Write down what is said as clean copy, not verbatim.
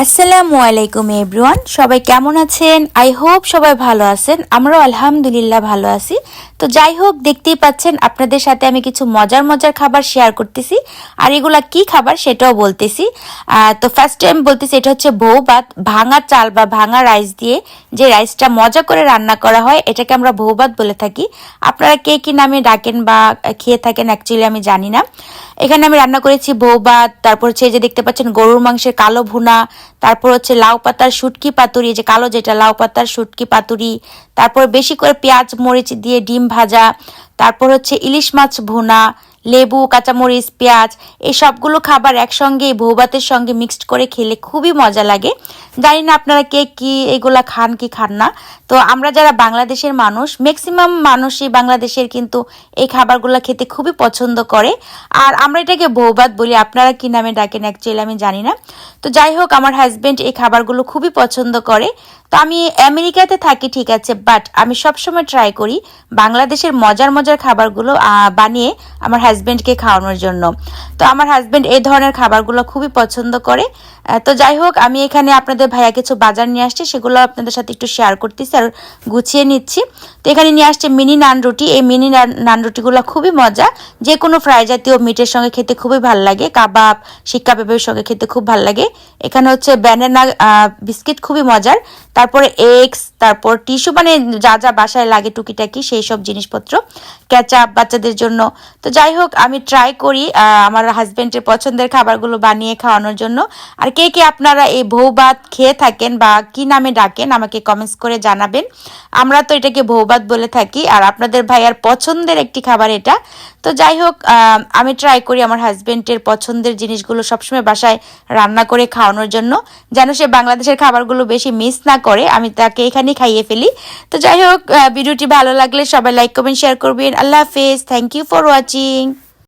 আসসালামু আলাইকুম এভরিওয়ান, সবাই কেমন আছেন? আই হোপ সবাই ভালো আছেন। আমরাও আলহামদুলিল্লাহ ভালো আছি। তো যাই হোক, দেখতেই পাচ্ছেন আপনাদের সাথে আমি কিছু মজার মজার খাবার শেয়ার করতেছি, আর এগুলা কি খাবার সেটাও বলতেছি। তো ফার্স্ট টাইম বলতেছি, এটা হচ্ছে বউ ভাত। ভাঙা চাল বা ভাঙা রাইস দিয়ে যে রাইসটা মজা করে রান্না করা হয়, এটাকে আমরা বউ ভাত বলে থাকি। আপনারা কে কি নামে ডাকেন বা খেয়ে থাকেন অ্যাকচুয়ালি আমি জানি না। এখানে আমি রান্না করেছি বউ ভাত, তারপর হচ্ছে যে দেখতে পাচ্ছেন গরুর মাংসের কালো ভুনা, তারপর হচ্ছে লাউ পাতার শুটকি পাতুরি, যে কালো যেটা লাউ পাতার শুটকি পাতুরি, তারপর বেশি করে পেঁয়াজ মরিচ দিয়ে ডিম ভাজা, তারপর হচ্ছে ইলিশ মাছ ভুনা, লেবু কাঁচামরিচ পেঁয়াজ, এই সবগুলো খাবার একসঙ্গে এই বউ ভাতের সঙ্গে মিক্সড করে খেলে খুবই মজা লাগে। জানি না আপনারা কে কি এগুলা খান কি খান না। তো আমরা যারা বাংলাদেশের মানুষ, ম্যাক্সিমাম মানুষই বাংলাদেশের কিন্তু এই খাবারগুলো খেতে খুবই পছন্দ করে, আর আমরা এটাকে বউ ভাত বলি। আপনারা কি নামে ডাকেন অ্যাকচুয়ালি আমি জানি না। তো যাই হোক, আমার হাজবেন্ড এই খাবারগুলো খুবই পছন্দ করে। তো আমি আমেরিকাতে থাকি ঠিক আছে, বাট আমি সবসময় ট্রাই করি বাংলাদেশের মজার মজার খাবারগুলো বানিয়ে আমার হাজবেন্ডকে খাওয়ানোর জন্য। তো আমার হাজবেন্ড এই ধরনের খাবারগুলো খুবই পছন্দ করে। তো যাই হোক, আমি এখানে আপনাদের ভাইয়া কিছু বাজার নিয়ে আসছি, সেগুলো আপনাদের সাথে একটু শেয়ার করতেছি আর গুছিয়ে নিচ্ছি। তো এখানে নিয়ে আসছে মিনি নান রুটি। এই মিনি নান রুটিগুলো খুবই মজা, যে কোনো ফ্রাই জাতীয় মিটের সঙ্গে খেতে খুবই ভালো লাগে, কাবাব শিক কাবাবের সঙ্গে খেতে খুব ভালো লাগে। এখানে হচ্ছে ব্যানানা বিস্কিট খুবই মজার, তারপরে এগস, তারপর টিস্যু, মানে যা যা বাসায় লাগে টুকিটাকি সেই সব জিনিসপত্র, কেচাপ বাচ্চাদের জন্য। তো যাই হোক, আমি ট্রাই করি আমার হাজবেন্ডের পছন্দের খাবারগুলো বানিয়ে খাওয়ানোর জন্য। আর কে কে আপনারা এই বউ ভাত খেয়ে থাকেন বা কি নামে ডাকেন আমাকে কমেন্টস করে জানাবেন। আমরা তো এটাকে বউ ভাত বলে থাকি, আর আপনাদের ভাইয়ার পছন্দের একটি খাবার এটা। তো যাই হোক, আমি ট্রাই করি আমার হাজবেন্ডের পছন্দের জিনিসগুলো সবসময় বাসায় রান্না করে খাওয়ানোর জন্য, যেন সে বাংলাদেশের খাবারগুলো বেশি মিস না করে। আমি তাকে এখানেই খাইয়ে ফেলি। তো যাই হোক, ভিডিওটি ভালো লাগলে সবাই লাইক কমেন্ট শেয়ার করবেন। আল্লাহ হাফেজ, থ্যাংক ইউ ফর ওয়াচিং।